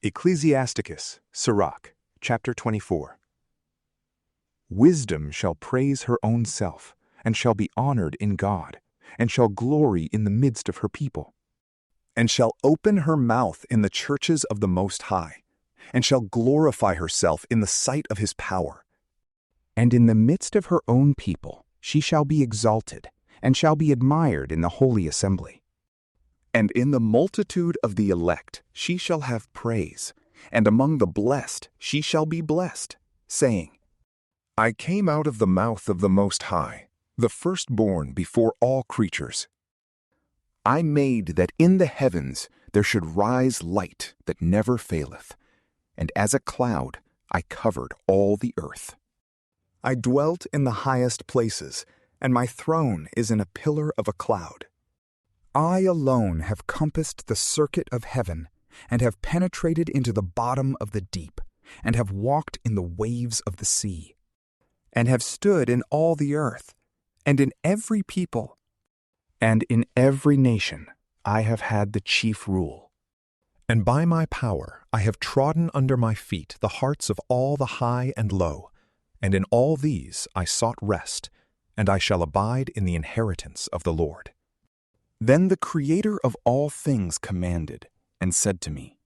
Ecclesiasticus, Sirach, chapter 24. Wisdom shall praise her own self, and shall be honored in God, and shall glory in the midst of her people, and shall open her mouth in the churches of the Most High, and shall glorify herself in the sight of his power. And in the midst of her own people she shall be exalted, and shall be admired in the holy assembly. And in the multitude of the elect she shall have praise, and among the blessed she shall be blessed, saying, I came out of the mouth of the Most High, the firstborn before all creatures. I made that in the heavens there should rise light that never faileth, and as a cloud I covered all the earth. I dwelt in the highest places, and my throne is in a pillar of a cloud. I alone have compassed the circuit of heaven, and have penetrated into the bottom of the deep, and have walked in the waves of the sea, and have stood in all the earth, and in every people, and in every nation I have had the chief rule. And by my power I have trodden under my feet the hearts of all the high and low, and in all these I sought rest, and I shall abide in the inheritance of the Lord. Then the Creator of all things commanded, and said to me,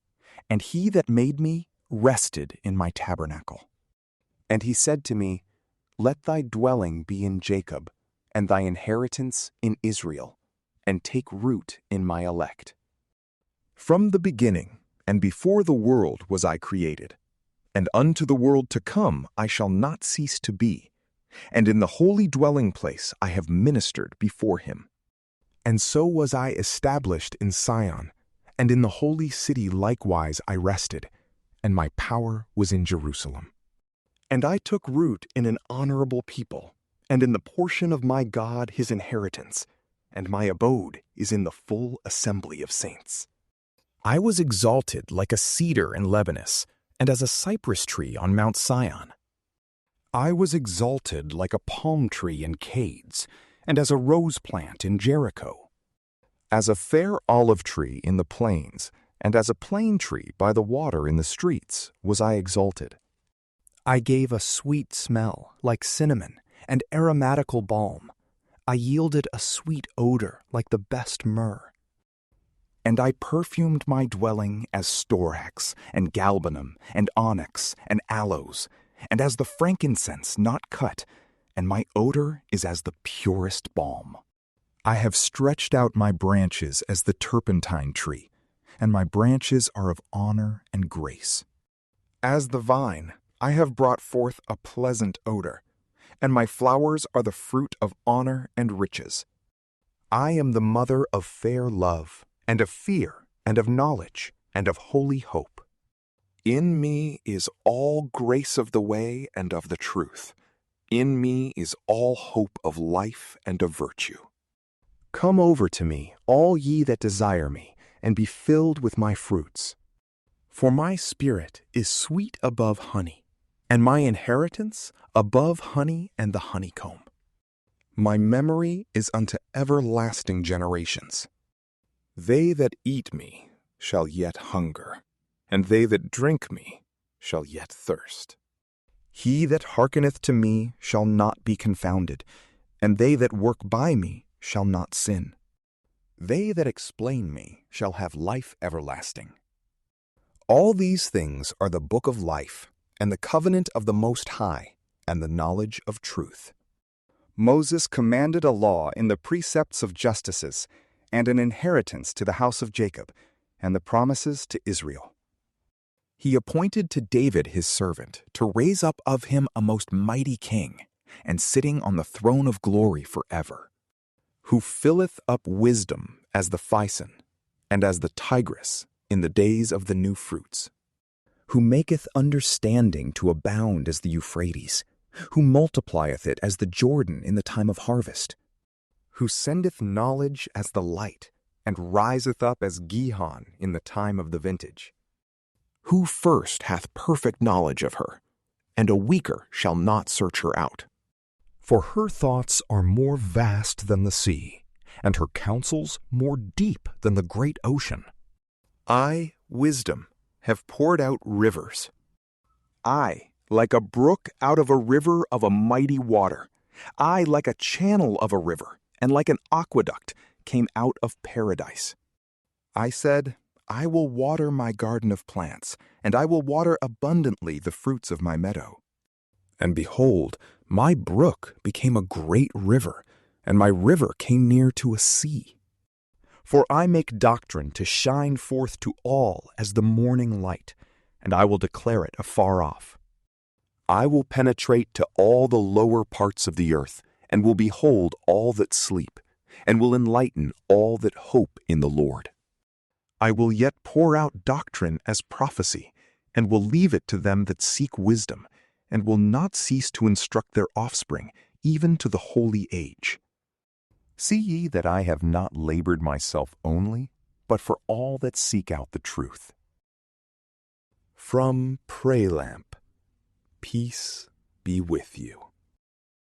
and he that made me rested in my tabernacle. And he said to me, Let thy dwelling be in Jacob, and thy inheritance in Israel, and take root in my elect. From the beginning, and before the world was I created, and unto the world to come I shall not cease to be, and in the holy dwelling place I have ministered before him. And so was I established in Sion, and in the holy city likewise I rested, and my power was in Jerusalem. And I took root in an honorable people, and in the portion of my God his inheritance, and my abode is in the full assembly of saints. I was exalted like a cedar in Lebanus, and as a cypress tree on Mount Sion. I was exalted like a palm tree in Cades, and as a rose plant in Jericho. As a fair olive tree in the plains, and as a plane tree by the water in the streets, was I exalted. I gave a sweet smell like cinnamon and aromatical balm. I yielded a sweet odor like the best myrrh. And I perfumed my dwelling as storax and galbanum and onyx and aloes, and as the frankincense not cut, and my odor is as the purest balm. I have stretched out my branches as the turpentine tree, and my branches are of honor and grace. As the vine, I have brought forth a pleasant odor, and my flowers are the fruit of honor and riches. I am the mother of fair love, and of fear, and of knowledge, and of holy hope. In me is all grace of the way and of the truth. In me is all hope of life and of virtue. Come over to me, all ye that desire me, and be filled with my fruits. For my spirit is sweet above honey, and my inheritance above honey and the honeycomb. My memory is unto everlasting generations. They that eat me shall yet hunger, and they that drink me shall yet thirst. He that hearkeneth to me shall not be confounded, and they that work by me shall not sin. They that explain me shall have life everlasting. All these things are the book of life, and the covenant of the Most High, and the knowledge of truth. Moses commanded a law in the precepts of justices, and an inheritance to the house of Jacob, and the promises to Israel. He appointed to David his servant to raise up of him a most mighty king, and sitting on the throne of glory forever, who filleth up wisdom as the Phison, and as the Tigris in the days of the new fruits, who maketh understanding to abound as the Euphrates, who multiplieth it as the Jordan in the time of harvest, who sendeth knowledge as the light, and riseth up as Gihon in the time of the vintage. Who first hath perfect knowledge of her, and a weaker shall not search her out. For her thoughts are more vast than the sea, and her counsels more deep than the great ocean. I, wisdom, have poured out rivers. I, like a brook out of a river of a mighty water. I, like a channel of a river, and like an aqueduct, came out of paradise. I said, I will water my garden of plants, and I will water abundantly the fruits of my meadow. And behold, my brook became a great river, and my river came near to a sea. For I make doctrine to shine forth to all as the morning light, and I will declare it afar off. I will penetrate to all the lower parts of the earth, and will behold all that sleep, and will enlighten all that hope in the Lord. I will yet pour out doctrine as prophecy, and will leave it to them that seek wisdom, and will not cease to instruct their offspring, even to the holy age. See ye that I have not labored myself only, but for all that seek out the truth. From PrayLamp, peace be with you.